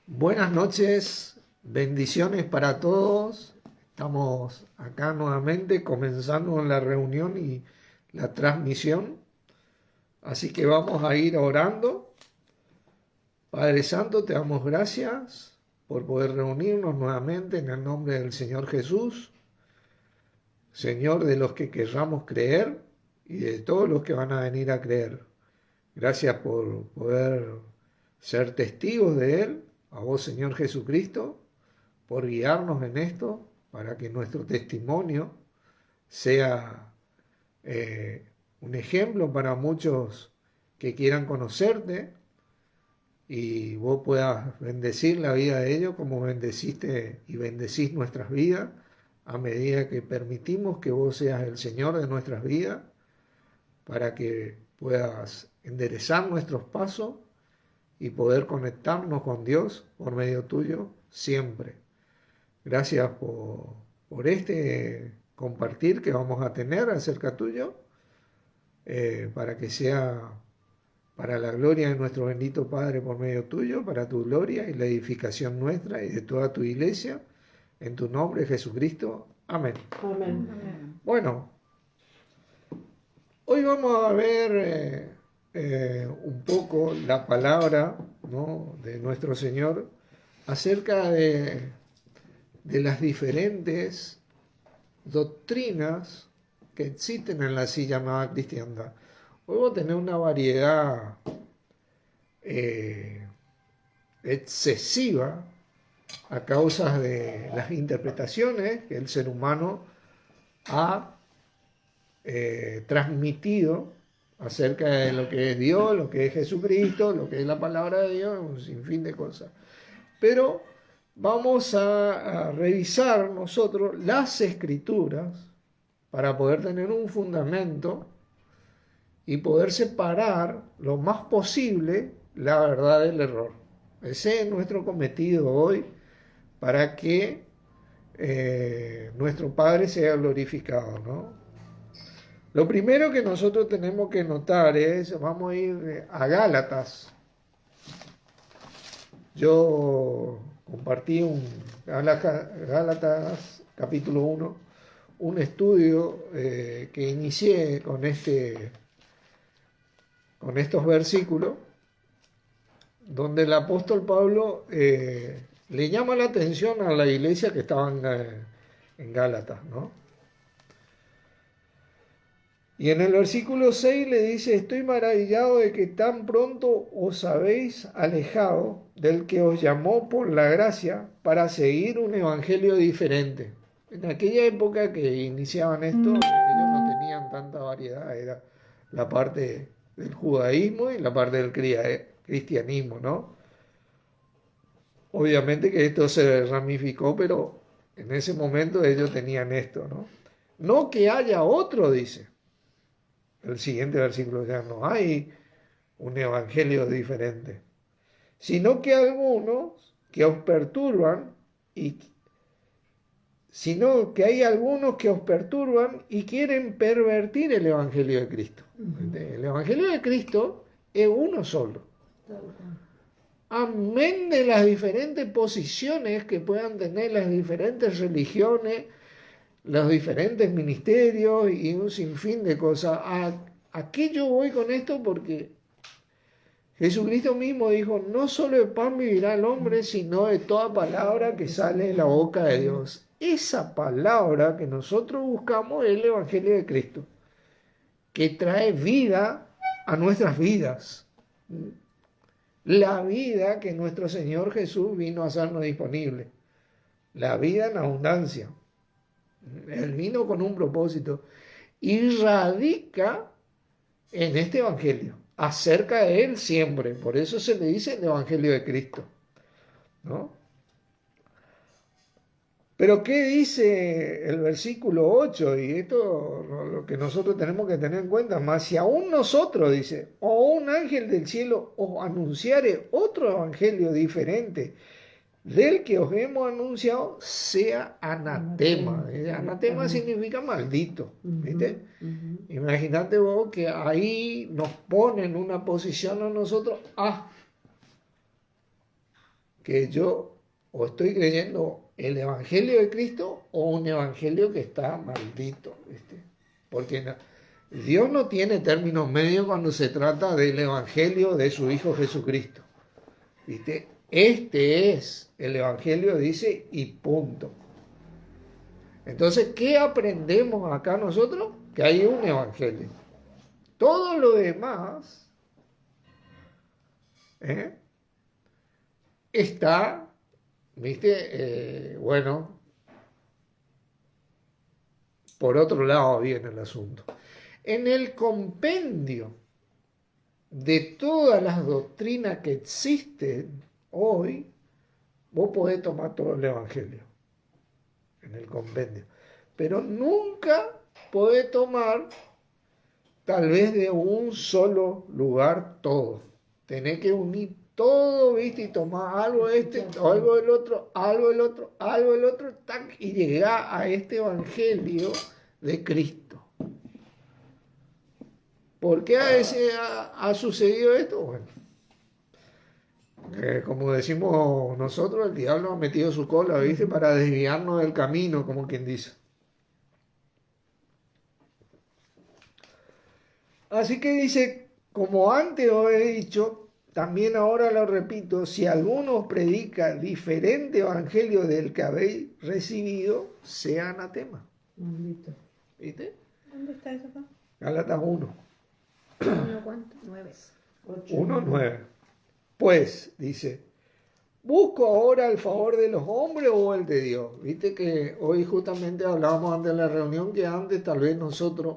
Buenas noches, bendiciones para todos. Estamos acá nuevamente comenzando la reunión y la transmisión. Así que vamos a ir orando. Padre Santo, te damos gracias por poder reunirnos nuevamente en el nombre del Señor Jesús, Señor de los que querramos creer y de todos los que van a venir a creer. Gracias por poder ser testigos de Él, a vos Señor Jesucristo, por guiarnos en esto, para que nuestro testimonio sea un ejemplo para muchos que quieran conocerte y vos puedas bendecir la vida de ellos como bendeciste y bendecís nuestras vidas a medida que permitimos que vos seas el Señor de nuestras vidas, para que puedas enderezar nuestros pasos y poder conectarnos con Dios por medio tuyo siempre. Gracias por este compartir que vamos a tener acerca tuyo, para que sea para la gloria de nuestro bendito Padre por medio tuyo, para tu gloria y la edificación nuestra y de toda tu iglesia, en tu nombre Jesucristo. Amén. Amén. Bueno, hoy vamos a ver un poco la palabra, ¿no?, de nuestro Señor acerca de las diferentes doctrinas que existen en la así llamada cristiandad. Hoy vamos a tener una variedad excesiva a causa de las interpretaciones que el ser humano ha transmitido acerca de lo que es Dios, lo que es Jesucristo, lo que es la palabra de Dios, un sinfín de cosas. Pero vamos a revisar nosotros las Escrituras para poder tener un fundamento y poder separar lo más posible la verdad del error. Ese es nuestro cometido hoy, para que nuestro Padre sea glorificado, ¿no? Lo primero que nosotros tenemos que notar es, vamos a ir a Gálatas. Yo compartí Gálatas capítulo 1, un estudio que inicié con estos versículos, donde el apóstol Pablo le llama la atención a la iglesia que estaba en Gálatas, ¿no? Y en el versículo 6 le dice: estoy maravillado de que tan pronto os habéis alejado del que os llamó por la gracia para seguir un evangelio diferente. En aquella época que iniciaban esto, ellos no tenían tanta variedad, era la parte del judaísmo y la parte del cristianismo, ¿no? Obviamente que esto se ramificó, pero en ese momento ellos tenían esto, ¿no? No que haya otro, dice el siguiente versículo, ya no hay un evangelio diferente, sino que algunos que os perturban sino que hay algunos que os perturban y quieren pervertir el evangelio de Cristo. El evangelio de Cristo es uno solo. Amén de las diferentes posiciones que puedan tener las diferentes religiones, los diferentes ministerios y un sinfín de cosas. ¿A qué yo voy con esto? Porque Jesucristo mismo dijo: no solo de pan vivirá el hombre, sino de toda palabra que sale de la boca de Dios. Esa palabra que nosotros buscamos es el Evangelio de Cristo, que trae vida a nuestras vidas. La vida que nuestro Señor Jesús vino a hacernos disponible. La vida en abundancia. Él vino con un propósito y radica en este evangelio, acerca de él siempre. Por eso se le dice el evangelio de Cristo, ¿no? Pero ¿qué dice el versículo 8? Y esto lo que nosotros tenemos que tener en cuenta: más si aún nosotros, dice, o un ángel del cielo os anunciare otro evangelio diferente del que os hemos anunciado, sea anatema. Anatema significa maldito, ¿viste? Imagínate vos que ahí nos ponen una posición a nosotros, que yo o estoy creyendo el Evangelio de Cristo o un Evangelio que está maldito, ¿viste? Porque Dios no tiene términos medios cuando se trata del Evangelio de su Hijo Jesucristo, ¿viste? Este es el Evangelio, dice, y punto. Entonces, ¿qué aprendemos acá nosotros? Que hay un Evangelio. Todo lo demás está, ¿viste? Bueno, por otro lado viene el asunto. En el compendio de todas las doctrinas que existen hoy, vos podés tomar todo el Evangelio en el compendio, pero nunca podés tomar tal vez de un solo lugar todo. Tenés que unir todo, ¿viste? Y tomar algo de este, algo del otro, algo del otro, algo del otro, ¡tac! Y llegar a este Evangelio de Cristo. ¿Por qué ha sucedido esto? Bueno, como decimos nosotros, el diablo ha metido su cola, ¿viste? Para desviarnos del camino, como quien dice. Así que dice, como antes os he dicho, también ahora lo repito, si alguno predica diferente evangelio del que habéis recibido, sea anatema. ¿Viste? ¿Dónde está eso acá? Gálatas 1. ¿1 cuánto? 9. 1:9. Pues, dice, ¿busco ahora el favor de los hombres o el de Dios? Viste que hoy justamente hablábamos antes de la reunión que antes tal vez nosotros,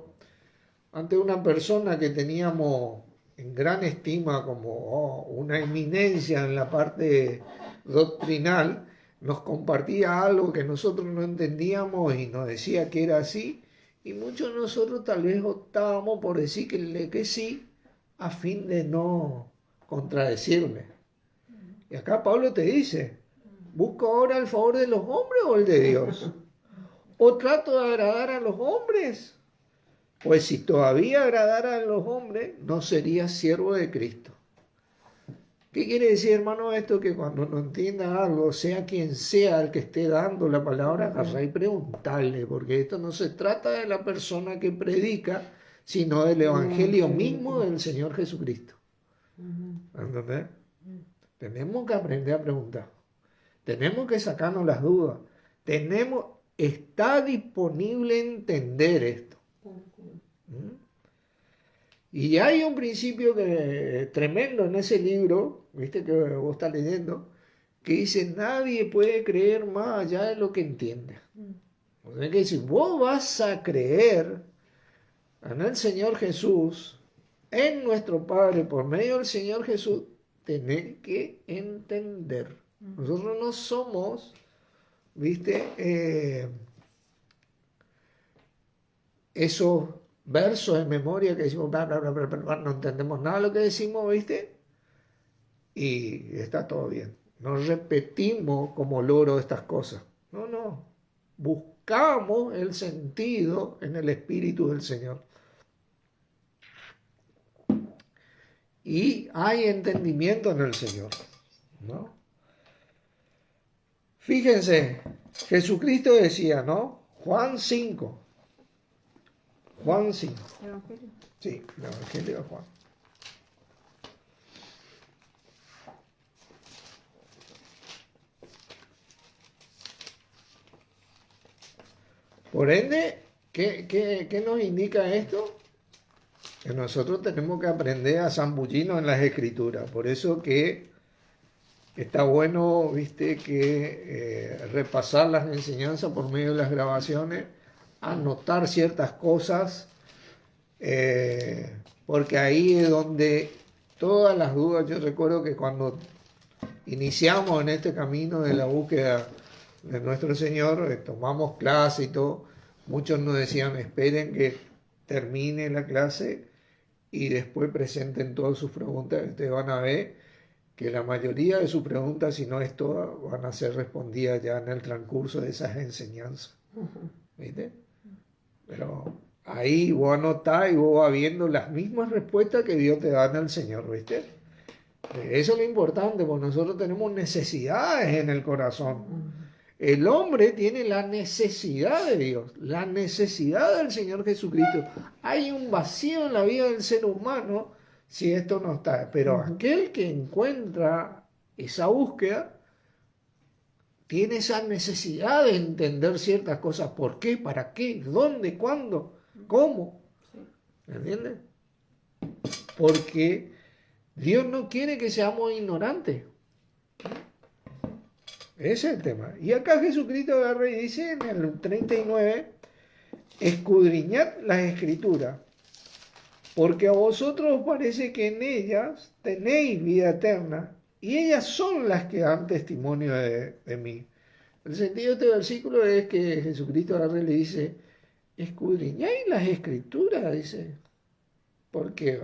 ante una persona que teníamos en gran estima como una eminencia en la parte doctrinal, nos compartía algo que nosotros no entendíamos y nos decía que era así, y muchos de nosotros tal vez optábamos por decir que sí, a fin de no contradecirle. Y acá Pablo te dice, ¿busco ahora el favor de los hombres o el de Dios? ¿O trato de agradar a los hombres? Pues si todavía agradara a los hombres, no sería siervo de Cristo. ¿Qué quiere decir, hermano, esto? Que cuando no entienda algo, sea quien sea el que esté dando la palabra, agarra y preguntarle, porque esto no se trata de la persona que predica, sino del Evangelio mismo del Señor Jesucristo. ¿Entendés? Tenemos que aprender a preguntar. Tenemos que sacarnos las dudas. Está disponible entender esto. Y hay un principio tremendo en ese libro, viste que vos estás leyendo, que dice, nadie puede creer más allá de lo que entiende. O sea que si vos vas a creer en el Señor Jesús, en nuestro Padre, por medio del Señor Jesús, tenés que entender. Nosotros no somos, viste, esos versos de memoria que decimos, bla, bla, bla, bla, bla, no entendemos nada de lo que decimos, ¿viste? Y está todo bien. No repetimos como loro estas cosas. No. Buscamos el sentido en el Espíritu del Señor. Y hay entendimiento en el Señor, ¿no? Fíjense, Jesucristo decía, ¿no? Juan 5. Juan 5. ¿Evangelio? Sí, el Evangelio de Juan. Por ende, ¿qué nos indica esto? Que nosotros tenemos que aprender a zambullirnos en las Escrituras. Por eso que está bueno, viste, que repasar las enseñanzas por medio de las grabaciones, anotar ciertas cosas, porque ahí es donde todas las dudas, yo recuerdo que cuando iniciamos en este camino de la búsqueda de nuestro Señor, tomamos clase y todo, muchos nos decían, esperen que termine la clase y después presenten todas sus preguntas. Ustedes van a ver que la mayoría de sus preguntas, si no es todas, van a ser respondidas ya en el transcurso de esas enseñanzas. ¿Viste? Pero ahí vos anotás y vos vas viendo las mismas respuestas que Dios te da en el Señor, ¿viste? Eso es lo importante, porque nosotros tenemos necesidades en el corazón. El hombre tiene la necesidad de Dios, la necesidad del Señor Jesucristo. Hay un vacío en la vida del ser humano si esto no está. Pero aquel que encuentra esa búsqueda tiene esa necesidad de entender ciertas cosas. ¿Por qué? ¿Para qué? ¿Dónde? ¿Cuándo? ¿Cómo? ¿Entiendes? Porque Dios no quiere que seamos ignorantes. Ese es el tema. Y acá Jesucristo agarra y dice en el 39, escudriñad las escrituras, porque a vosotros os parece que en ellas tenéis vida eterna, y ellas son las que dan testimonio de mí. El sentido de este versículo es que Jesucristo agarra y le dice, escudriñáis las escrituras, dice, porque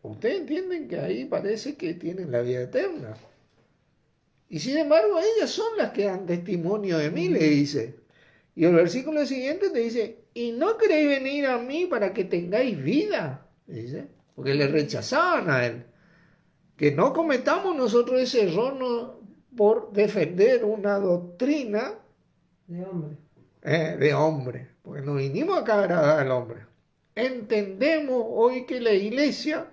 ustedes entienden que ahí parece que tienen la vida eterna. Y sin embargo, ellas son las que dan testimonio de mí, le dice. Y el versículo siguiente te dice, y no queréis venir a mí para que tengáis vida, dice, porque le rechazaban a él. Que no cometamos nosotros ese error por defender una doctrina de hombre, porque no vinimos acá a agradar al hombre. Entendemos hoy que la iglesia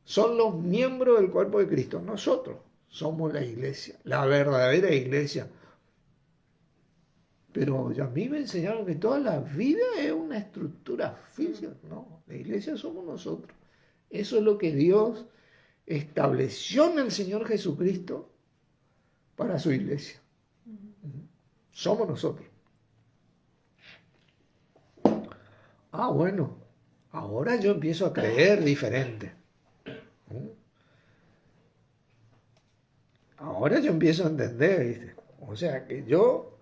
son los miembros del cuerpo de Cristo, nosotros. Somos la iglesia, la verdadera iglesia. Pero a mí me enseñaron que toda la vida es una estructura física. No, la iglesia somos nosotros. Eso es lo que Dios estableció en el Señor Jesucristo para su iglesia. Somos nosotros. Ah, bueno, ahora yo empiezo a creer diferente. Ahora yo empiezo a entender, ¿viste? O sea que yo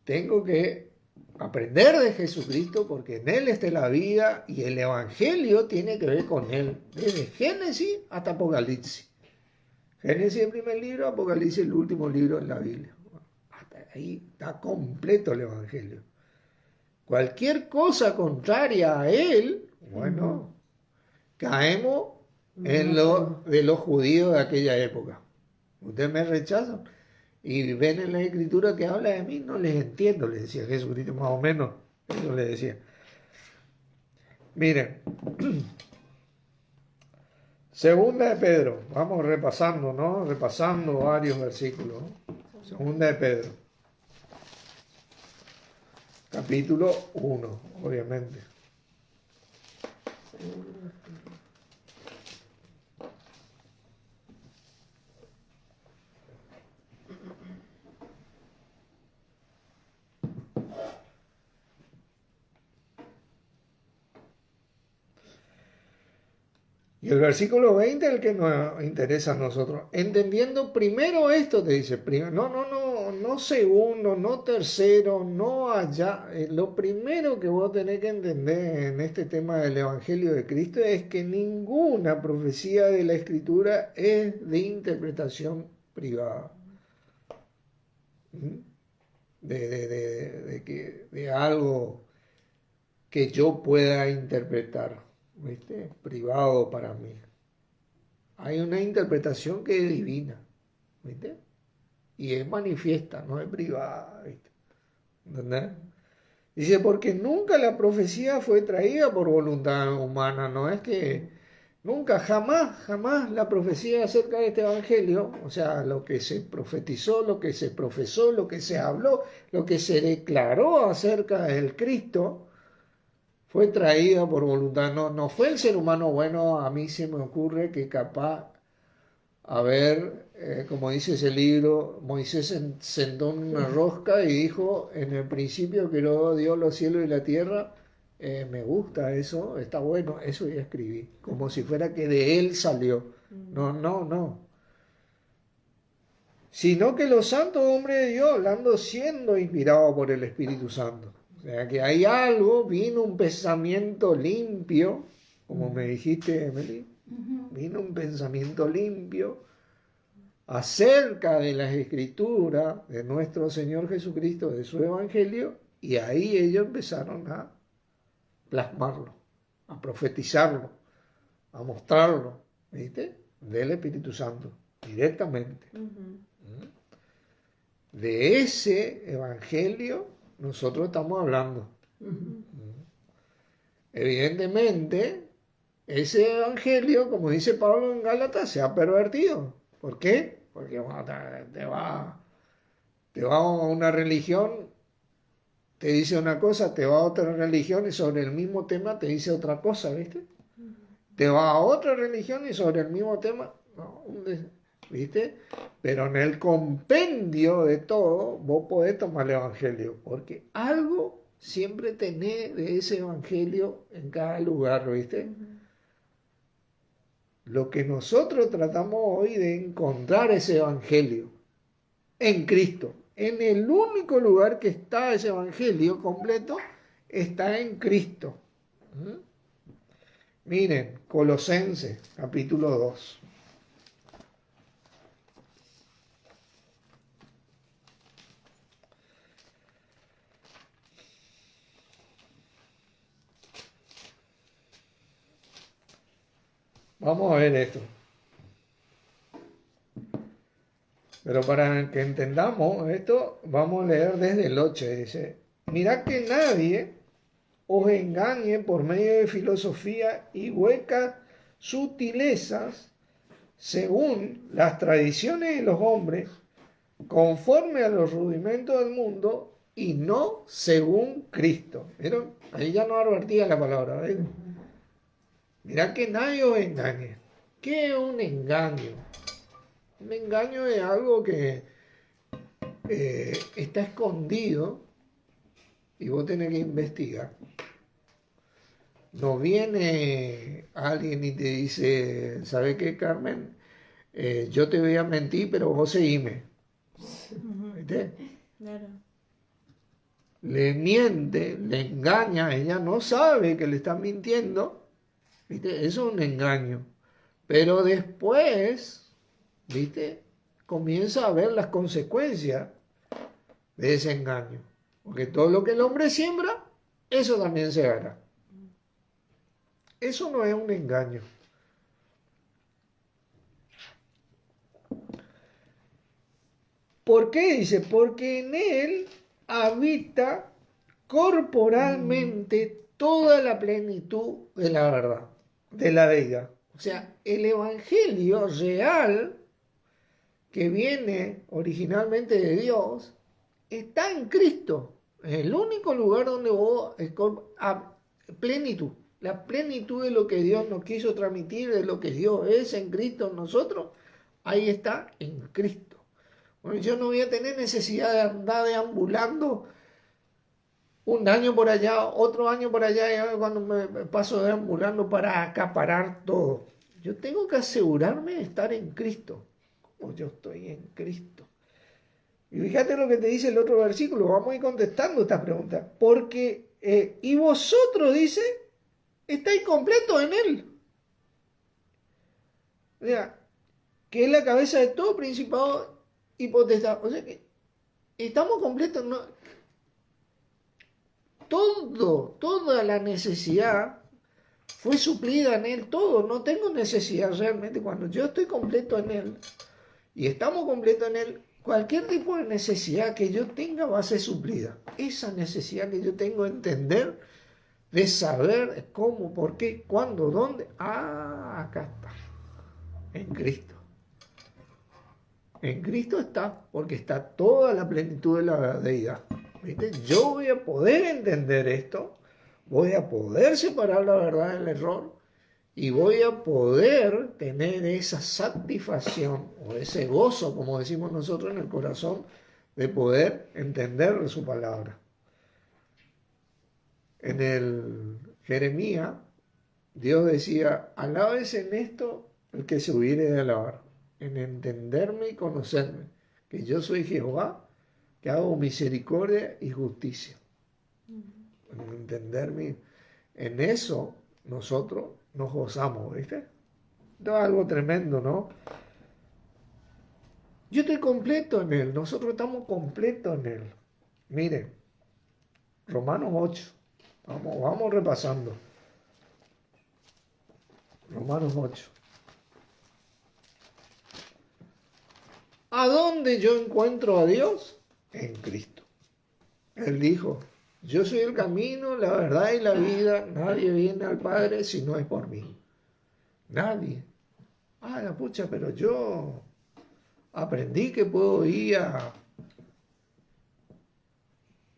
tengo que aprender de Jesucristo porque en Él está la vida y el Evangelio tiene que ver con Él, desde Génesis hasta Apocalipsis. Génesis el primer libro, Apocalipsis el último libro en la Biblia. Hasta ahí está completo el Evangelio. Cualquier cosa contraria a Él, bueno, caemos en lo de los judíos de aquella época. Ustedes me rechazan y ven en la escritura que habla de mí, no les entiendo, le decía Jesucristo, más o menos, eso le decía. Miren, segunda de Pedro, vamos repasando, ¿no? Repasando varios versículos. Segunda de Pedro, capítulo 1, obviamente. Y el versículo 20 es el que nos interesa a nosotros. Entendiendo primero esto, te dice, no segundo, no tercero, no allá. Lo primero que vos tenés que entender en este tema del Evangelio de Cristo es que ninguna profecía de la Escritura es de interpretación privada. De algo que yo pueda interpretar. ¿Viste? Privado para mí. Hay una interpretación que es divina, ¿viste? Y es manifiesta, no es privada, ¿viste? ¿Entendés? Dice, porque nunca la profecía fue traída por voluntad humana, no es que nunca, jamás la profecía acerca de este evangelio, o sea, lo que se profetizó, lo que se profesó, lo que se habló, lo que se declaró acerca del Cristo, fue traída por voluntad, no fue el ser humano bueno. A mí se me ocurre que capaz, como dice ese libro, Moisés sentó en una rosca y dijo, en el principio creó Dios los cielos y la tierra, me gusta eso, está bueno, eso ya escribí, como si fuera que de él salió. No. Sino que los santos hombres de Dios, hablando siendo inspirados por el Espíritu Santo. O sea, que hay algo, vino un pensamiento limpio, como me dijiste, Emily, vino un pensamiento limpio acerca de las Escrituras, de nuestro Señor Jesucristo, de su Evangelio, y ahí ellos empezaron a plasmarlo, a profetizarlo, a mostrarlo, ¿viste? del Espíritu Santo, directamente. Ujú. De ese evangelio nosotros estamos hablando. Evidentemente, ese evangelio, como dice Pablo en Gálatas, se ha pervertido. ¿Por qué? Porque bueno, te va a una religión, te dice una cosa, te va a otra religión y sobre el mismo tema te dice otra cosa, ¿viste? Te va a otra religión y sobre el mismo tema, no, ¿viste? Pero en el compendio de todo, vos podés tomar el evangelio, porque algo siempre tenés de ese evangelio en cada lugar, ¿viste? Lo que nosotros tratamos hoy de encontrar ese evangelio en Cristo. En el único lugar que está ese evangelio completo, está en Cristo. Miren, Colosenses, capítulo 2. Vamos a ver esto. Pero para que entendamos esto, vamos a leer desde el 8. Dice, mirad que nadie os engañe por medio de filosofía y huecas sutilezas, según las tradiciones de los hombres, conforme a los rudimentos del mundo y no según Cristo. ¿Vieron? Ahí ya no advertía la palabra. ¿Ven? Mirad que nadie os engañe. ¿Qué es un engaño? Un engaño es algo que está escondido y vos tenés que investigar. No viene alguien y te dice, ¿sabe qué, Carmen? Yo te voy a mentir, pero vos seguime. ¿Viste? Claro. Le miente, le engaña, ella no sabe que le está mintiendo. ¿Viste? Eso es un engaño. Pero después, ¿viste? Comienza a ver las consecuencias de ese engaño. Porque todo lo que el hombre siembra, eso también se hará. Eso no es un engaño. ¿Por qué? Dice, porque en él habita corporalmente toda la plenitud de la verdad, de la deidad. O sea, el evangelio real que viene originalmente de Dios está en Cristo. Es el único lugar donde vos plenitud. La plenitud de lo que Dios nos quiso transmitir, de lo que Dios es en Cristo en nosotros, ahí está en Cristo. Bueno, yo no voy a tener necesidad de andar deambulando un año por allá, otro año por allá, y cuando me paso deambulando para acaparar todo. Yo tengo que asegurarme de estar en Cristo. Como yo estoy en Cristo. Y fíjate lo que te dice el otro versículo, vamos a ir contestando esta pregunta. Porque, y vosotros, dice, estáis completos en Él. O sea, que es la cabeza de todo principado y potestad. O sea que estamos completos. ¿No? Toda la necesidad fue suplida en Él, todo. No tengo necesidad realmente. Cuando yo estoy completo en Él y estamos completos en Él, cualquier tipo de necesidad que yo tenga va a ser suplida. Esa necesidad que yo tengo de entender, de saber cómo, por qué, cuándo, dónde. Acá está. En Cristo. En Cristo está, porque está toda la plenitud de la deidad. ¿Viste? Yo voy a poder entender esto, voy a poder separar la verdad del error y voy a poder tener esa satisfacción o ese gozo, como decimos nosotros en el corazón, de poder entender su palabra. En el Jeremías, Dios decía, alábese en esto el que se hubiere de alabar, en entenderme y conocerme, que yo soy Jehová, que hago misericordia y justicia. En entenderme, en eso nosotros nos gozamos, ¿viste? Esto es algo tremendo, ¿no? Yo estoy completo en Él, nosotros estamos completos en Él. Miren, Romanos 8, vamos repasando. Romanos 8. ¿A dónde yo encuentro a Dios? En Cristo. Él dijo, yo soy el camino, la verdad y la vida. Nadie viene al Padre si no es por mí. Nadie. Ah, la pucha, pero yo aprendí que puedo ir a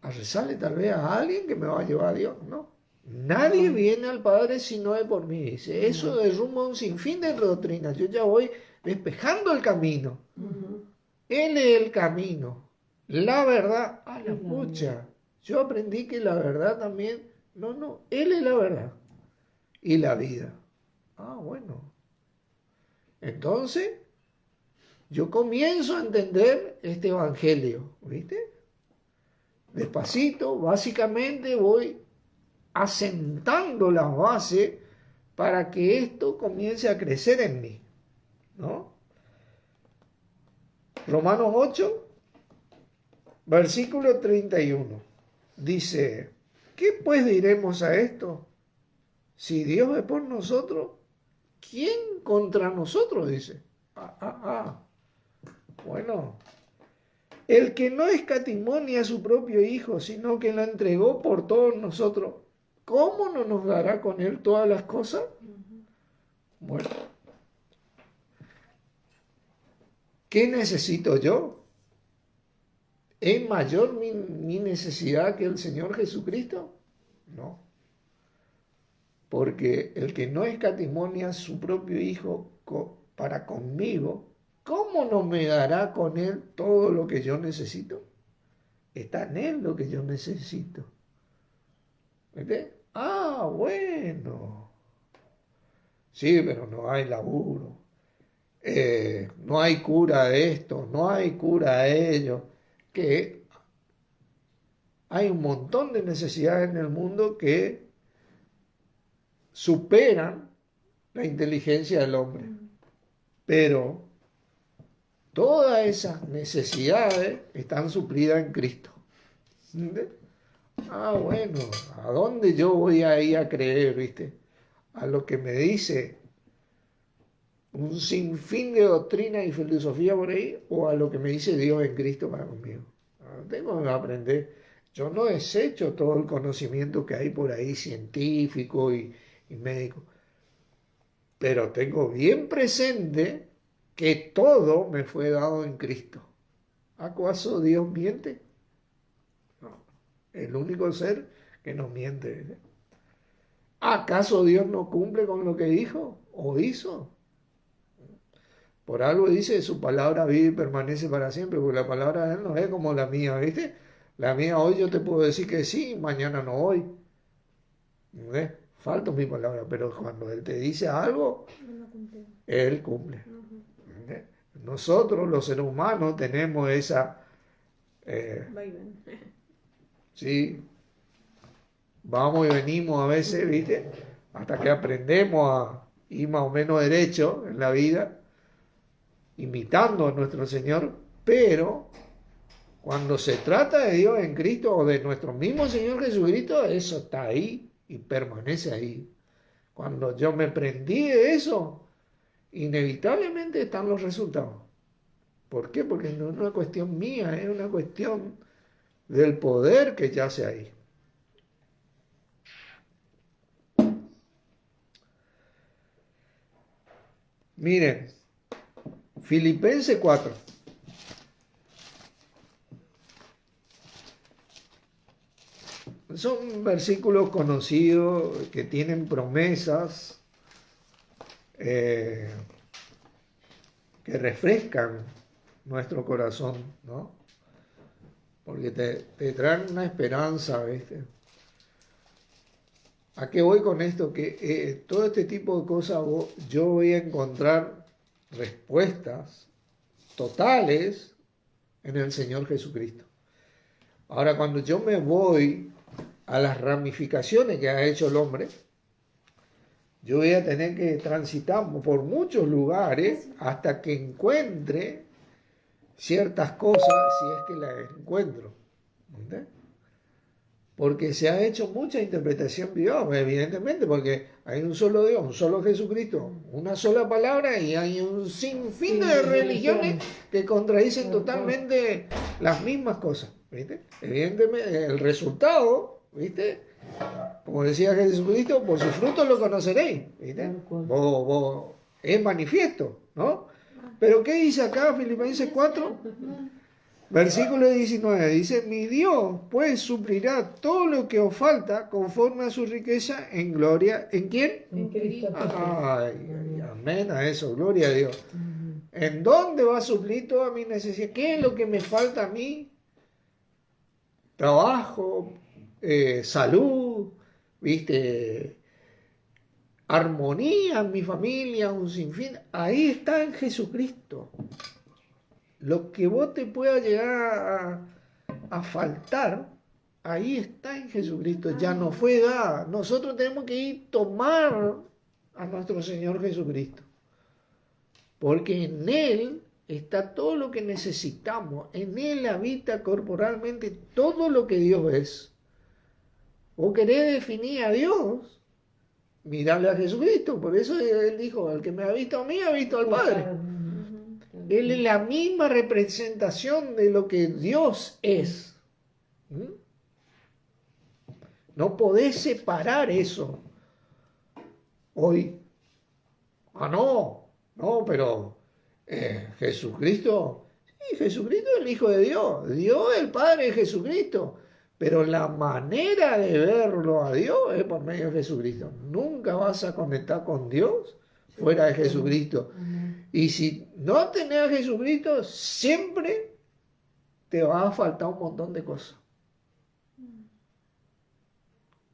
rezarle tal vez a alguien que me va a llevar a Dios. No. Nadie viene al Padre si no es por mí. Dice, eso derrumba un sinfín de doctrinas. Yo ya voy despejando el camino. Él es el camino. La verdad, a la pucha. Yo aprendí que la verdad también, no, Él es la verdad. Y la vida. Ah, bueno. Entonces, yo comienzo a entender este evangelio, ¿viste? Despacito, básicamente voy asentando las bases para que esto comience a crecer en mí, ¿no? Romanos 8, versículo 31, dice, ¿qué pues diremos a esto? Si Dios es por nosotros, ¿quién contra nosotros? Dice. Bueno, el que no escatimó ni a su propio Hijo, sino que lo entregó por todos nosotros, ¿cómo no nos dará con Él todas las cosas? Bueno, ¿qué necesito yo? ¿Es mayor mi necesidad que el Señor Jesucristo? No. Porque el que no escatimó ni a su propio Hijo para conmigo, ¿cómo no me dará con Él todo lo que yo necesito? Está en Él lo que yo necesito. ¿Ves? Ah, bueno. Sí, pero no hay laburo. No hay cura de esto, no hay cura de ello. Que hay un montón de necesidades en el mundo que superan la inteligencia del hombre. Pero todas esas necesidades están suplidas en Cristo. ¿Entiendes? Ah, bueno, ¿a dónde yo voy a ir a creer, viste? A lo que me dice un sinfín de doctrina y filosofía por ahí, o a lo que me dice Dios en Cristo para conmigo. Tengo que aprender. Yo no desecho todo el conocimiento que hay por ahí, científico y médico, pero tengo bien presente que todo me fue dado en Cristo. ¿Acaso Dios miente? No, el único ser que no miente. ¿Acaso Dios no cumple con lo que dijo o hizo? Por algo dice, su palabra vive y permanece para siempre, porque la palabra de Él no es como la mía, ¿viste? La mía hoy yo te puedo decir que sí, mañana no voy. ¿Ves? Falta mi palabra, pero cuando Él te dice algo, Él cumple. ¿Ves? Nosotros, los seres humanos, tenemos esa... sí, vamos y venimos a veces, ¿viste? Hasta que aprendemos a ir más o menos derecho en la vida, imitando a nuestro Señor, pero cuando se trata de Dios en Cristo o de nuestro mismo Señor Jesucristo, eso está ahí y permanece ahí. Cuando yo me prendí de eso, inevitablemente están los resultados. ¿Por qué? Porque no es una cuestión mía, es una cuestión del poder que yace ahí. Miren, Filipenses 4. Son versículos conocidos que tienen promesas que refrescan nuestro corazón, ¿no? Porque te traen una esperanza, ¿viste? ¿A qué voy con esto? Que todo este tipo de cosas yo voy a encontrar respuestas totales en el Señor Jesucristo. Ahora, cuando yo me voy a las ramificaciones que ha hecho el hombre, yo voy a tener que transitar por muchos lugares hasta que encuentre ciertas cosas, si es que las encuentro. ¿Entendés? porque se ha hecho mucha interpretación de Dios, evidentemente, porque hay un solo Dios, un solo Jesucristo, una sola palabra y hay un sinfín de religiones que contradicen totalmente las mismas cosas, ¿viste? Evidentemente, el resultado, ¿viste? Como decía Jesucristo, por sus frutos lo conoceréis, ¿viste? Es manifiesto, ¿no? Pero ¿qué dice acá Filipenses 4? Versículo 19, dice, mi Dios pues suplirá todo lo que os falta conforme a su riqueza en gloria. ¿En quién? En Cristo. Ay, amén a eso, gloria a Dios. ¿En dónde va a suplir toda mi necesidad? ¿Qué es lo que me falta a mí? Trabajo, salud, ¿viste? Armonía en mi familia, un sinfín. Ahí está en Jesucristo. Lo que vos te pueda llegar a faltar, ahí está en Jesucristo, ya nos fue dada. Nosotros tenemos que ir a tomar a nuestro Señor Jesucristo, porque en Él está todo lo que necesitamos, en Él habita corporalmente todo lo que Dios es. ¿Vos querés definir a Dios? Mirale a Jesucristo, por eso Él dijo, el que me ha visto a mí, ha visto al Padre. Él es la misma representación de lo que Dios es. No podés separar eso hoy. No, pero Jesucristo, sí, Jesucristo es el Hijo de Dios. Dios es el Padre de Jesucristo. Pero la manera de verlo a Dios es por medio de Jesucristo. Nunca vas a conectar con Dios fuera de Jesucristo. Y si no tenés a Jesucristo, siempre te va a faltar un montón de cosas.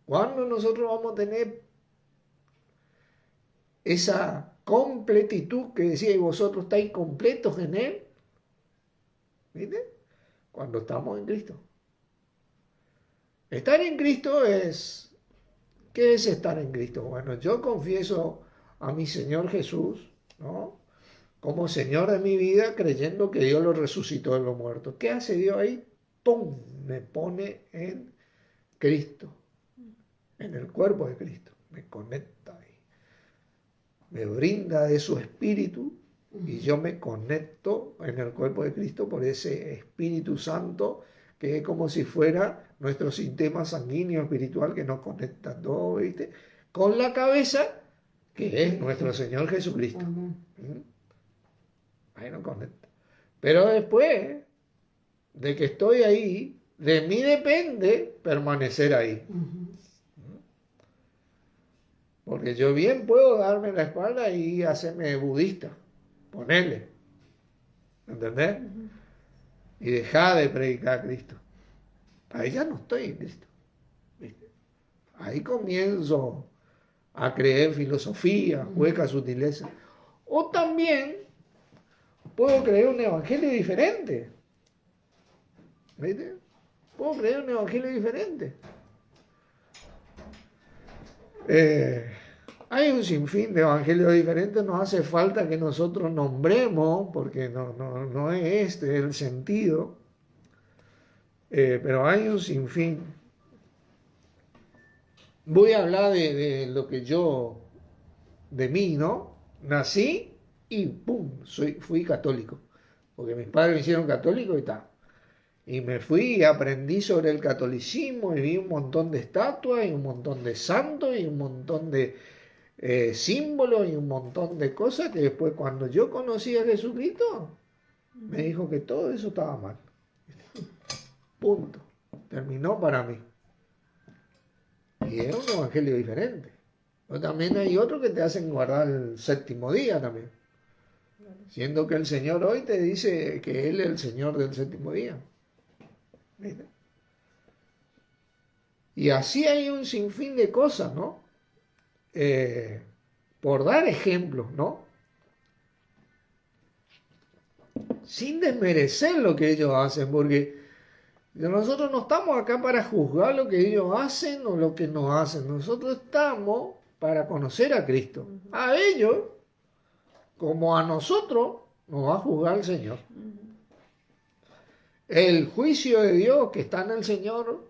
¿Cuándo nosotros vamos a tener esa completitud que decía, y vosotros estáis completos en Él? ¿Viste? Cuando estamos en Cristo. Estar en Cristo es... ¿Qué es estar en Cristo? Bueno, yo confieso a mi Señor Jesús, ¿no? Como Señor de mi vida, creyendo que Dios lo resucitó de los muertos. ¿Qué hace Dios ahí? ¡Pum! Me pone en Cristo, en el cuerpo de Cristo. Me conecta ahí. Me brinda de su espíritu y yo me conecto en el cuerpo de Cristo por ese Espíritu Santo que es como si fuera nuestro sistema sanguíneo espiritual que nos conecta todo, ¿viste? Con la cabeza que es nuestro Señor Jesucristo. Ahí nos conecta. Pero después de que estoy ahí, de mí depende permanecer ahí. Porque yo bien puedo darme la espalda y hacerme budista, ponerle, ¿entendés? Y dejar de predicar a Cristo. Ahí ya no estoy en Cristo, ¿viste? Ahí comienzo a creer filosofía, hueca sutileza. O también puedo creer un evangelio diferente, ¿viste? Puedo creer un evangelio diferente. Hay un sinfín de evangelios diferentes, no hace falta que nosotros nombremos, porque no es este el sentido, pero hay un sinfín. Voy a hablar de lo que yo, de mí, ¿no? Nací y ¡pum! Fui católico, porque mis padres me hicieron católico y tal. Y me fui y aprendí sobre el catolicismo y vi un montón de estatuas y un montón de santos y un montón de símbolos y un montón de cosas que después cuando yo conocí a Jesucristo me dijo que todo eso estaba mal. Punto. Terminó para mí. Y es un evangelio diferente. Pero también hay otros que te hacen guardar el séptimo día también. Siendo que el Señor hoy te dice que Él es el Señor del séptimo día. ¿Viste? Y así hay un sinfín de cosas, ¿no? Por dar ejemplos, ¿no? Sin desmerecer lo que ellos hacen, porque nosotros no estamos acá para juzgar lo que ellos hacen o lo que no hacen. Nosotros estamos para conocer a Cristo. A ellos, como a nosotros, nos va a juzgar el Señor. El juicio de Dios que está en el Señor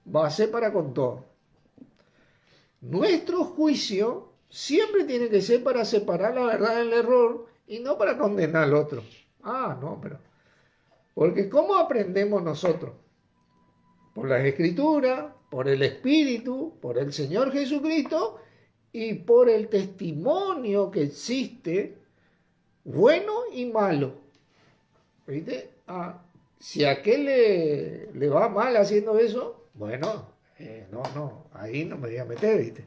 va a ser para con todo. Nuestro juicio siempre tiene que ser para separar la verdad del error y no para condenar al otro. Ah, no, pero... Porque ¿cómo aprendemos nosotros? Por las Escrituras, por el Espíritu, por el Señor Jesucristo y por el testimonio que existe, bueno y malo. ¿Viste? Ah, si a aquel le va mal haciendo eso, bueno, no, ahí no me voy a meter, ¿viste?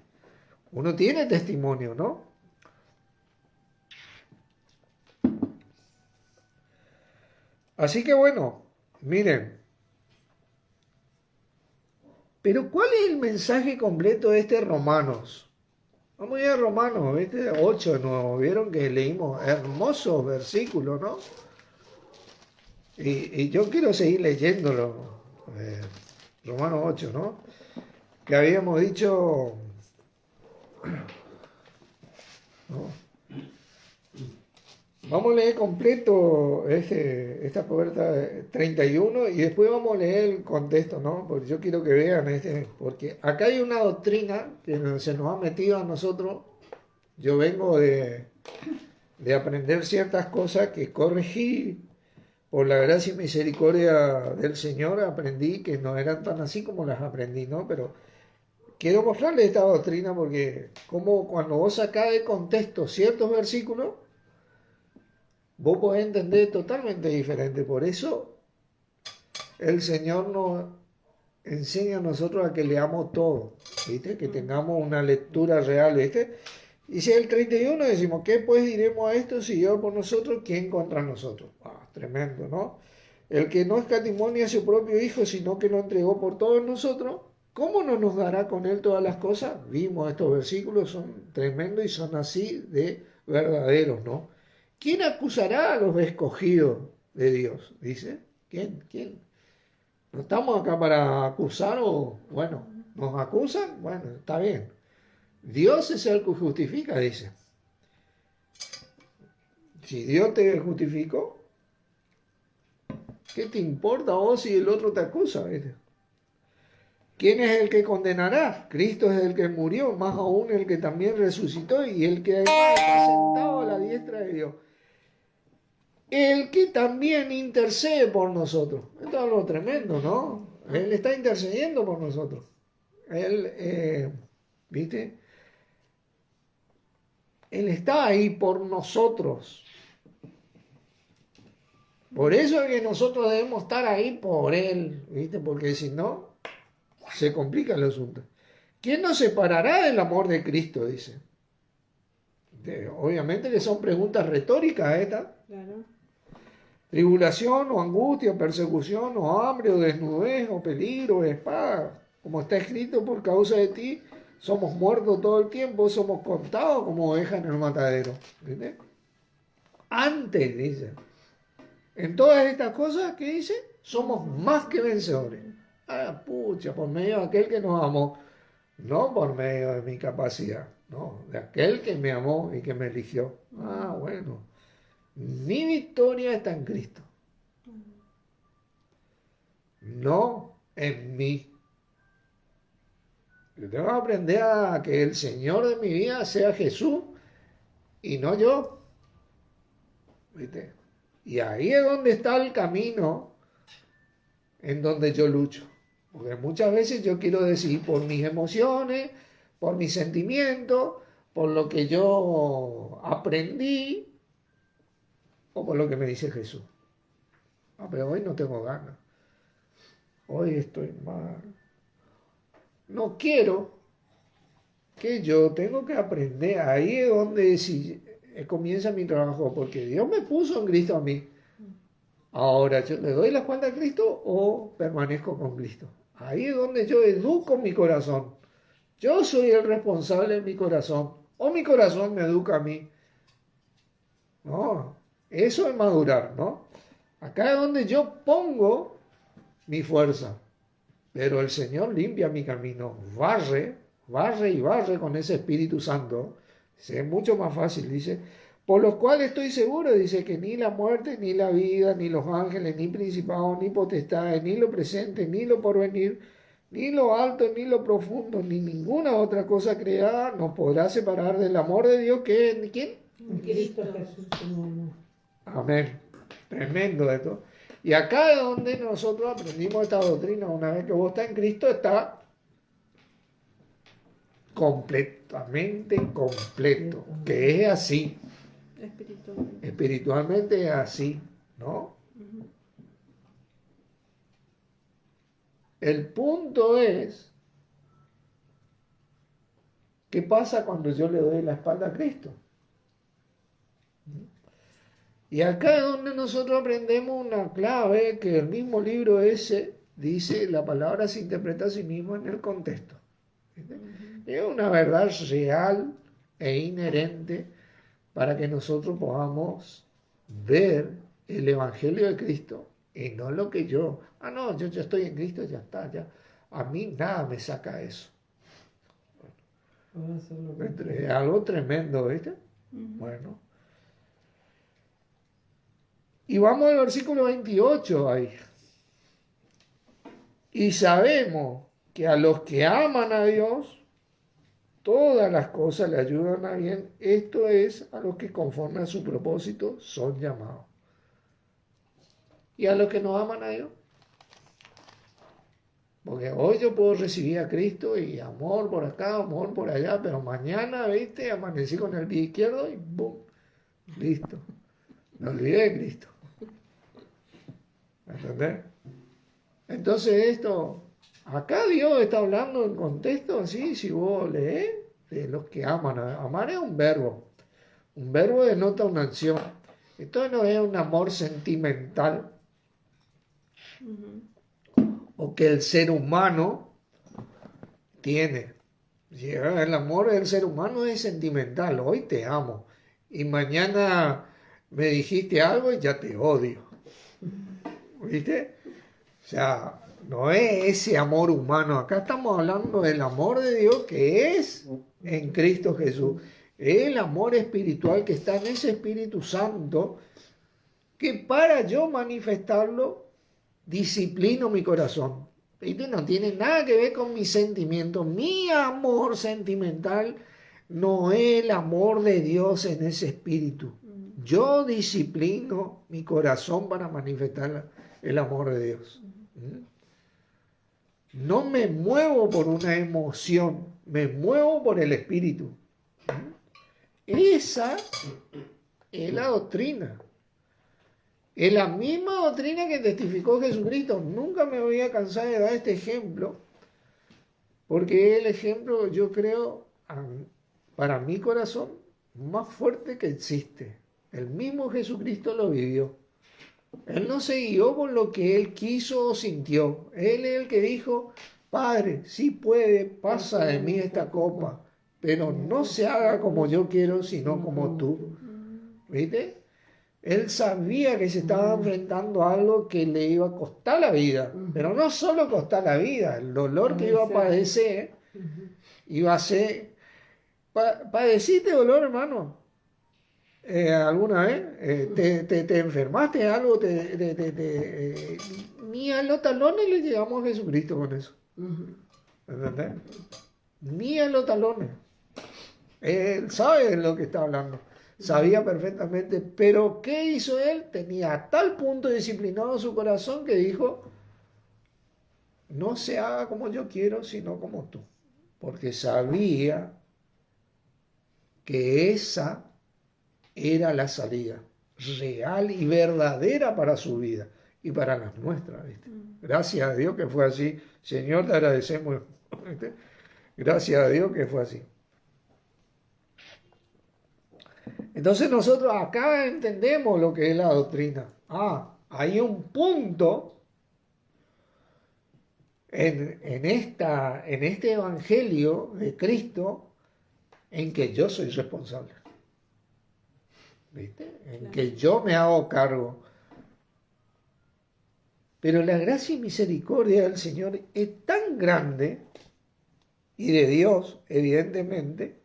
Uno tiene testimonio, ¿no? Así que bueno, miren. Pero ¿cuál es el mensaje completo de este Romanos? Vamos a ir a Romanos, ¿viste? 8 de nuevo. Vieron que leímos hermosos versículos, ¿no? Y yo quiero seguir leyéndolo. Romanos 8, ¿no? Que habíamos dicho... ¿no? Vamos a leer completo esta puerta 31 y después vamos a leer el contexto, ¿no? Porque yo quiero que vean porque acá hay una doctrina que se nos ha metido a nosotros. Yo vengo de aprender ciertas cosas que corregí por la gracia y misericordia del Señor, aprendí que no eran tan así como las aprendí, ¿no? Pero quiero mostrarles esta doctrina porque como cuando vos sacás de contexto ciertos versículos, vos podés entender totalmente diferente. Por eso el Señor nos enseña a nosotros a que leamos todo, ¿viste? Que tengamos una lectura real, ¿viste? Y si el 31 decimos, ¿qué pues diremos a esto? Si Dios por nosotros, ¿quién contra nosotros? Tremendo, ¿no? El que no escatimó ni a su propio Hijo, sino que lo entregó por todos nosotros, ¿cómo no nos dará con Él todas las cosas? Vimos estos versículos, son tremendos y son así de verdaderos, ¿no? ¿Quién acusará a los escogidos de Dios? Dice. ¿Quién? ¿No estamos acá para acusar o, bueno, nos acusan? Bueno, está bien. Dios es el que justifica, dice. Si Dios te justificó, ¿qué te importa a vos si el otro te acusa? ¿Viste? ¿Quién es el que condenará? Cristo es el que murió, más aún el que también resucitó y el que además está sentado a la diestra de Dios. El que también intercede por nosotros. Esto es algo tremendo, ¿no? Él está intercediendo por nosotros. Él, ¿viste? Él está ahí por nosotros. Por eso es que nosotros debemos estar ahí por Él, ¿viste? Porque si no, se complica el asunto. ¿Quién nos separará del amor de Cristo? Dice. Obviamente que son preguntas retóricas estas. Claro. Tribulación o angustia, persecución o hambre o desnudez o peligro o espada. Como está escrito, por causa de ti somos muertos todo el tiempo, somos contados como ovejas en el matadero. ¿Viste? Antes, dice. En todas estas cosas, ¿qué dice? Somos más que vencedores. Ah, pucha, por medio de aquel que nos amó. No por medio de mi capacidad. No, de aquel que me amó y que me eligió. Ah, bueno. Mi victoria está en Cristo. No en mí. Yo tengo que aprender a que el Señor de mi vida sea Jesús y no yo. ¿Viste? Y ahí es donde está el camino en donde yo lucho. Porque muchas veces yo quiero decidir por mis emociones, por mis sentimientos, por lo que yo aprendí o por lo que me dice Jesús. Pero hoy no tengo ganas. Hoy estoy mal. No quiero que yo tengo que aprender. Ahí es donde comienza mi trabajo, porque Dios me puso en Cristo a mí. Ahora, ¿yo le doy la espalda a Cristo o permanezco con Cristo? Ahí es donde yo educo mi corazón. Yo soy el responsable de mi corazón. O mi corazón me educa a mí. No, eso es madurar, ¿no? Acá es donde yo pongo mi fuerza. Pero el Señor limpia mi camino, barre y barre con ese Espíritu Santo. Es mucho más fácil, dice. Por los cuales estoy seguro, dice, que ni la muerte, ni la vida, ni los ángeles, ni principados, ni potestades, ni lo presente, ni lo porvenir, Ni lo alto, ni lo profundo, ni ninguna otra cosa creada nos podrá separar del amor de Dios que es, ¿quién? En Cristo Jesús, Señor. Amén. Tremendo esto. Y acá es donde nosotros aprendimos esta doctrina. Una vez que vos estás en Cristo, está completamente completo. Que es así. Espiritualmente. Espiritualmente es así, ¿no? Ujú. El punto es, ¿qué pasa cuando yo le doy la espalda a Cristo? Y acá es donde nosotros aprendemos una clave que el mismo libro ese dice, la palabra se interpreta a sí mismo en el contexto. ¿Entiendes? Es una verdad real e inherente para que nosotros podamos ver el Evangelio de Cristo y no lo que yo, no, yo ya estoy en Cristo, ya está, ya. A mí nada me saca eso. Ahora solo Es algo tremendo, ¿viste? Ujú. Bueno. Y vamos al versículo 28 ahí. Y sabemos que a los que aman a Dios, todas las cosas le ayudan a bien. Esto es a los que conforme a su propósito son llamados. Y a los que no aman a Dios. Porque hoy yo puedo recibir a Cristo y amor por acá, amor por allá, pero mañana, viste, amanecí con el pie izquierdo y ¡boom! Listo. Me olvidé de Cristo. ¿Entendés? Entonces esto, acá Dios está hablando en contexto así, si vos lees, de los que aman. Amar es un verbo. Un verbo denota una acción. Esto no es un amor sentimental Ujú. o que el ser humano tiene. El amor del ser humano es sentimental. Hoy te amo y mañana me dijiste algo y ya te odio. ¿Viste? O sea, no es ese amor humano. Acá estamos hablando del amor de Dios que es en Cristo Jesús. El amor espiritual que está en ese Espíritu Santo que para yo manifestarlo disciplino mi corazón. ¿Viste? No tiene nada que ver con mis sentimientos. Mi amor sentimental no es el amor de Dios en ese espíritu. Yo disciplino mi corazón para manifestar el amor de Dios. No me muevo por una emoción, me muevo por el espíritu. Esa es la doctrina. Es la misma doctrina que testificó Jesucristo. Nunca me voy a cansar de dar este ejemplo, porque es el ejemplo, yo creo, para mi corazón, más fuerte que existe. El mismo Jesucristo lo vivió. Él no se guió por lo que él quiso o sintió. Él es el que dijo, Padre, si puede, pasa de mí esta copa, pero no se haga como yo quiero, sino como tú. ¿Viste? Él sabía que se estaba enfrentando a algo que le iba a costar la vida, pero no solo costar la vida, el dolor que iba a padecer iba a ser... ¿Padeciste dolor, hermano? ¿Alguna vez? ¿Te enfermaste de algo? Ni a los talones le llegamos a Jesucristo con eso. ¿Entendés? Ni a los talones. Él sabe de lo que está hablando. Sabía perfectamente, pero ¿qué hizo él? Tenía a tal punto disciplinado su corazón que dijo, no se haga como yo quiero, sino como tú. Porque sabía que esa era la salida real y verdadera para su vida y para las nuestras. ¿Viste? Gracias a Dios que fue así. Señor, te agradecemos. ¿Viste? Gracias a Dios que fue así. Entonces nosotros acá entendemos lo que es la doctrina. Hay un punto en este evangelio de Cristo en que yo soy responsable. ¿Viste? En que yo me hago cargo. Pero la gracia y misericordia del Señor es tan grande, y de Dios, evidentemente,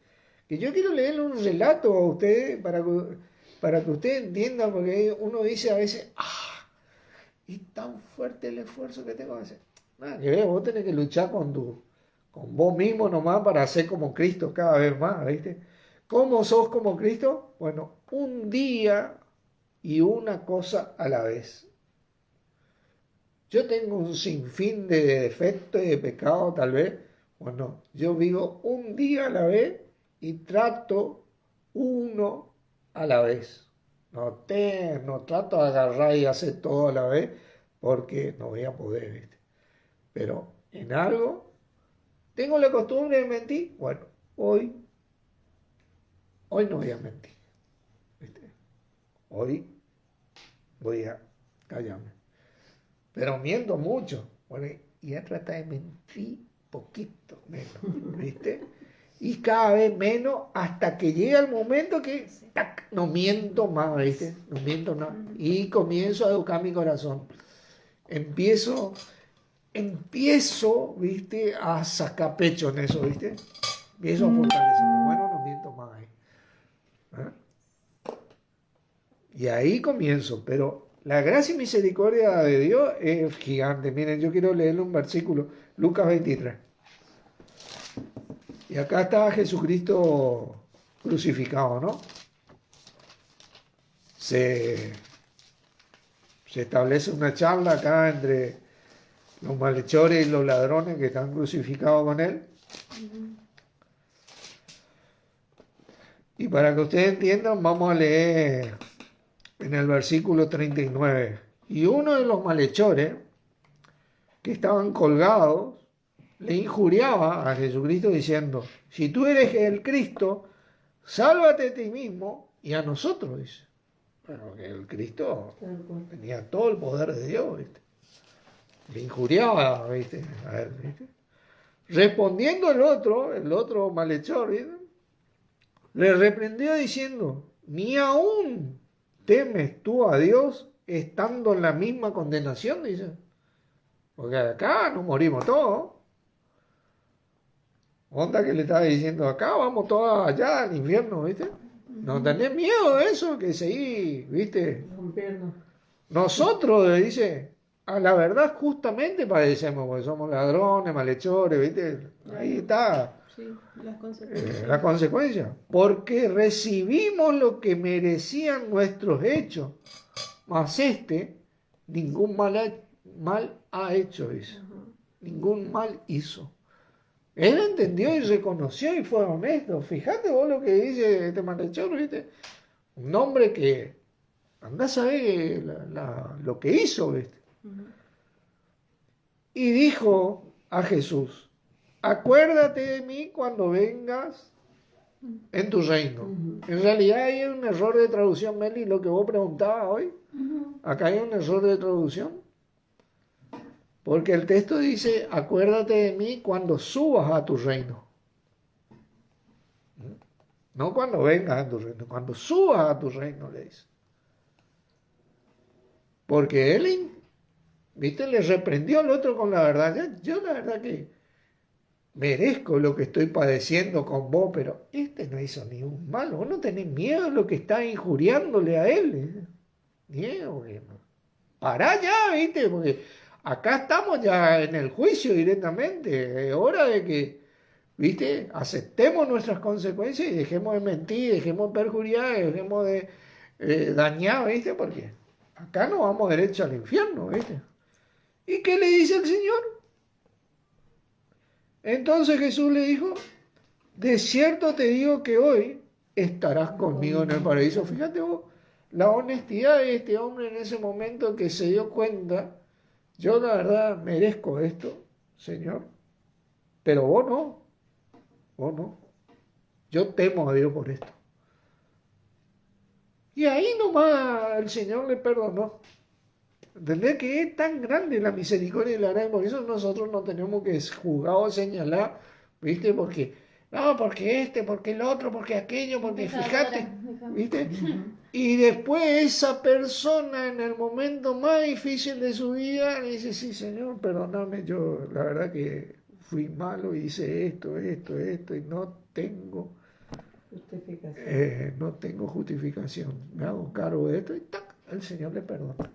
que yo quiero leerle un relato a ustedes para que ustedes entiendan, porque uno dice a veces, es tan fuerte el esfuerzo que tengo que hacer. Nada que ver, vos tenés que luchar con vos mismo nomás para ser como Cristo cada vez más, ¿viste? ¿Cómo sos como Cristo? Bueno, un día y una cosa a la vez. Yo tengo un sinfín de defectos y de pecados, tal vez. Bueno, yo vivo un día a la vez y trato uno a la vez. No trato de agarrar y hacer todo a la vez porque no voy a poder, ¿viste? Pero en algo tengo la costumbre de mentir. Bueno, hoy no voy a mentir, ¿viste? Hoy voy a callarme. Pero miento mucho. Bueno, y a tratar de mentir poquito menos, ¿viste? Y cada vez menos hasta que llega el momento que ¡tac!, no miento más, ¿viste? No miento nada. Y comienzo a educar mi corazón. Empiezo, ¿viste? A sacar pecho en eso, ¿viste? Empiezo a fortalecerme. Bueno, no miento más. ¿Eh? Y ahí comienzo, pero la gracia y misericordia de Dios es gigante. Miren, yo quiero leerle un versículo, Lucas 23. Y acá está Jesucristo crucificado, ¿no? Se establece una charla acá entre los malhechores y los ladrones que están crucificados con él. Y para que ustedes entiendan, vamos a leer en el versículo 39. Y uno de los malhechores que estaban colgados le injuriaba a Jesucristo diciendo: si tú eres el Cristo, sálvate a ti mismo y a nosotros, dice. Bueno, que el Cristo tenía todo el poder de Dios, ¿viste? Le injuriaba, ¿viste? A él, ¿viste? Respondiendo el otro malhechor, ¿viste? Le reprendió diciendo: ni aún temes tú a Dios estando en la misma condenación, dice. Porque acá nos morimos todos. Onda que le estaba diciendo: acá vamos todos allá al infierno, ¿viste? No tenés miedo de eso, que seguí, ¿viste? Nosotros, dice, a la verdad justamente padecemos, porque somos ladrones, malhechores, ¿viste? Ahí está. Sí, las consecuencias. La consecuencia, porque recibimos lo que merecían nuestros hechos, mas ningún mal ha hecho, dice. Ningún mal hizo. Él entendió y reconoció y fue honesto. Fíjate vos lo que dice este malhechor, ¿viste? Un hombre que anda a saber lo que hizo, ¿viste? Y dijo a Jesús: acuérdate de mí cuando vengas en tu reino. En realidad hay un error de traducción, Meli, lo que vos preguntabas hoy. Acá hay un error de traducción. Porque el texto dice: acuérdate de mí cuando subas a tu reino. No cuando vengas a tu reino, cuando subas a tu reino, le dice. Porque él, ¿viste? Le reprendió al otro con la verdad. Yo la verdad que merezco lo que estoy padeciendo con vos, pero este no hizo ni un mal. Vos no tenés miedo de lo que está injuriándole a él. Miedo, pará ya, ¿viste? Porque acá estamos ya en el juicio directamente. Es hora de que, ¿viste? Aceptemos nuestras consecuencias y dejemos de mentir, dejemos de perjuriar, dejemos de dañar, ¿viste? Porque acá no vamos derecho al infierno, ¿viste? ¿Y qué le dice el Señor? Entonces Jesús le dijo: de cierto te digo que hoy estarás conmigo en el paraíso. Fíjate vos, la honestidad de este hombre en ese momento que se dio cuenta: yo la verdad merezco esto, Señor, pero vos no. Yo temo a Dios por esto. Y ahí nomás el Señor le perdonó. ¿Entendés? Que es tan grande la misericordia y la gracia, por eso nosotros no tenemos que juzgar o señalar, ¿viste? Porque porque el otro, porque aquello, porque fíjate, ¿viste? Y después esa persona en el momento más difícil de su vida le dice: sí, Señor, perdóname, yo la verdad que fui malo, hice esto, y no tengo justificación. Me hago cargo de esto y ¡tac!, el Señor le perdona.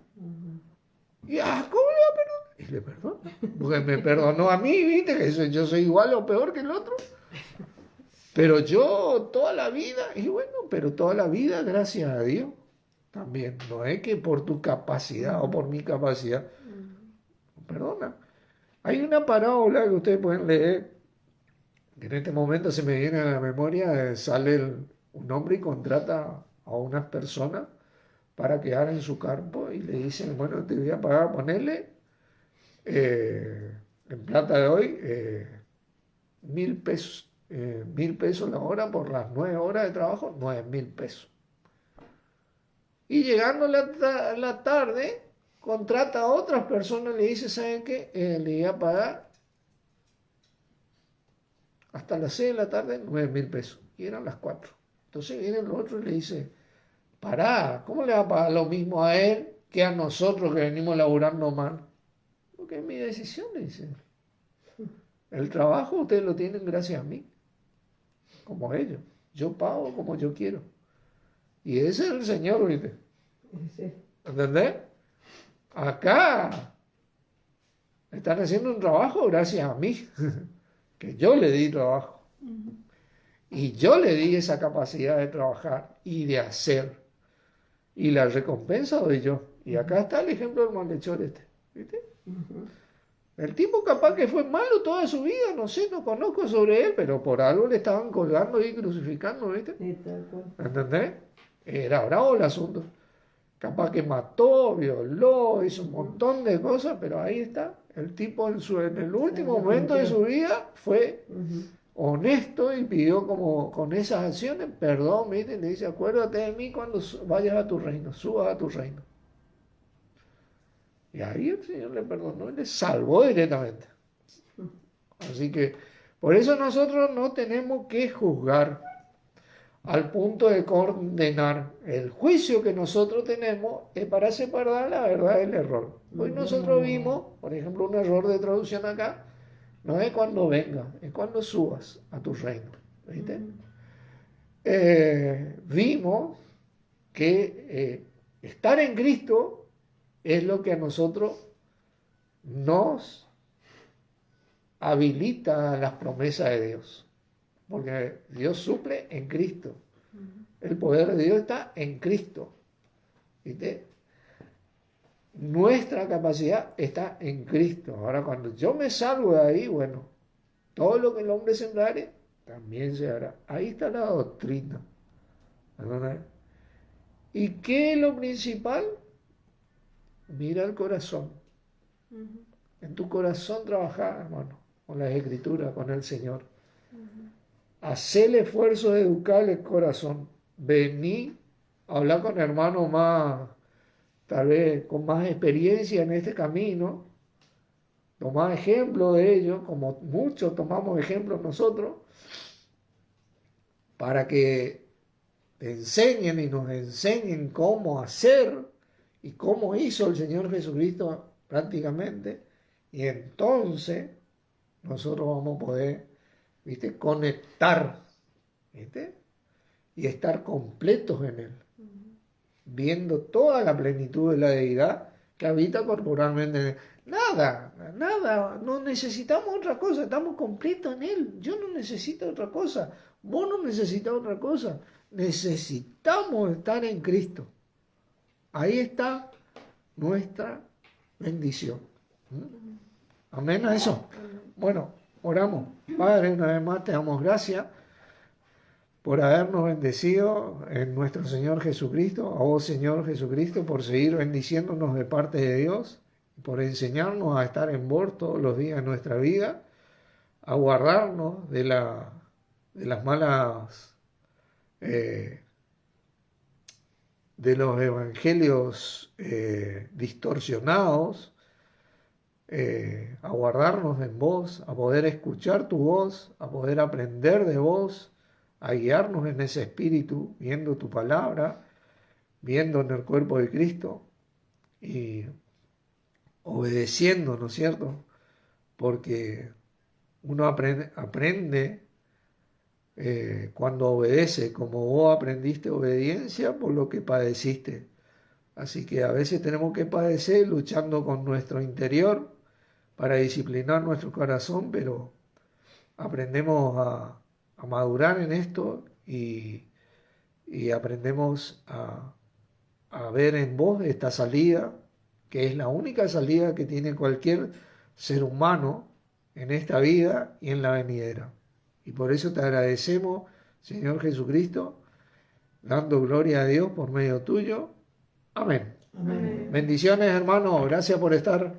¿Y cómo le va a perdonar? Y le perdono. Porque me perdonó a mí, ¿viste? Que yo soy igual o peor que el otro. Pero yo toda la vida, y bueno, pero toda la vida, gracias a Dios, también. No es que por tu capacidad o por mi capacidad. Perdona. Hay una parábola que ustedes pueden leer, que en este momento se me viene a la memoria, un hombre y contrata a unas personas para quedar en su campo y le dicen, bueno, te voy a pagar, ponerle en plata de hoy, 1.000 pesos. 1.000 pesos la hora por las 9 horas de trabajo, 9.000 pesos. Y llegando la tarde, contrata a otras personas y le dice, ¿saben qué? Le iba a pagar hasta las 6 de la tarde 9.000 pesos. Y eran las 4. Entonces viene el otro y le dice, pará, ¿cómo le va a pagar lo mismo a él que a nosotros que venimos laburando mal? Porque es mi decisión, le dice. El trabajo ustedes lo tienen gracias a mí, como ellos. Yo pago como yo quiero. Y ese es el Señor, ¿viste? Sí. ¿Entendés? Acá están haciendo un trabajo gracias a mí, que yo le di trabajo. Y yo le di esa capacidad de trabajar y de hacer. Y la recompensa doy yo. Y acá está el ejemplo del malhechor este. ¿Viste? El tipo capaz que fue malo toda su vida, no sé, no conozco sobre él, pero por algo le estaban colgando y crucificando, ¿viste? Sí, tal cual. ¿Entendés? Era bravo el asunto. Capaz que mató, violó, hizo un montón de cosas, pero ahí está. El tipo en el último momento de su vida fue honesto y pidió como con esas acciones perdón, ¿viste? Y le dice, acuérdate de mí cuando vayas a tu reino, subas a tu reino. Y ahí el Señor le perdonó y le salvó directamente. Así que por eso nosotros no tenemos que juzgar al punto de condenar. El juicio que nosotros tenemos es para separar la verdad del error. Hoy nosotros vimos, por ejemplo, un error de traducción acá, no es cuando venga, es cuando subas a tu reino. ¿Viste? Vimos que estar en Cristo es lo que a nosotros nos habilita a las promesas de Dios. Porque Dios suple en Cristo. El poder de Dios está en Cristo. ¿Viste? Nuestra capacidad está en Cristo. Ahora, cuando yo me salgo de ahí, bueno, todo lo que el hombre sembrare, también se hará. Ahí está la doctrina. ¿Verdad? ¿Y qué es lo principal? Mira el corazón. En tu corazón trabajar, hermano, con las Escrituras, con el Señor. Hacé el esfuerzo de educar el corazón. Vení a hablar con hermanos más, tal vez con más experiencia en este camino. Tomá ejemplo de ellos, como muchos tomamos ejemplos nosotros, para que te enseñen y nos enseñen cómo hacer y cómo hizo el Señor Jesucristo prácticamente. Y entonces nosotros vamos a poder, ¿viste?, conectar, ¿viste?, y estar completos en Él, viendo toda la plenitud de la deidad que habita corporalmente en Él. Nada, no necesitamos otra cosa, estamos completos en Él. Yo no necesito otra cosa, vos no necesitas otra cosa, necesitamos estar en Cristo. Ahí está nuestra bendición. Amén a eso. Bueno, oramos. Padre, una vez más te damos gracias por habernos bendecido en nuestro Señor Jesucristo, a vos, Señor Jesucristo, por seguir bendiciéndonos de parte de Dios, por enseñarnos a estar en vos todos los días de nuestra vida, a guardarnos de las malas, de los evangelios distorsionados, a guardarnos en vos, a poder escuchar tu voz, a poder aprender de vos, a guiarnos en ese espíritu, viendo tu palabra, viendo en el cuerpo de Cristo y obedeciendo, ¿no es cierto? Porque uno aprende cuando obedece, como vos aprendiste obediencia por lo que padeciste. Así que a veces tenemos que padecer luchando con nuestro interior, para disciplinar nuestro corazón, pero aprendemos a madurar en esto y aprendemos a ver en vos esta salida, que es la única salida que tiene cualquier ser humano en esta vida y en la venidera. Y por eso te agradecemos, Señor Jesucristo, dando gloria a Dios por medio tuyo. Amén. Amén. Bendiciones, hermanos. Gracias por estar.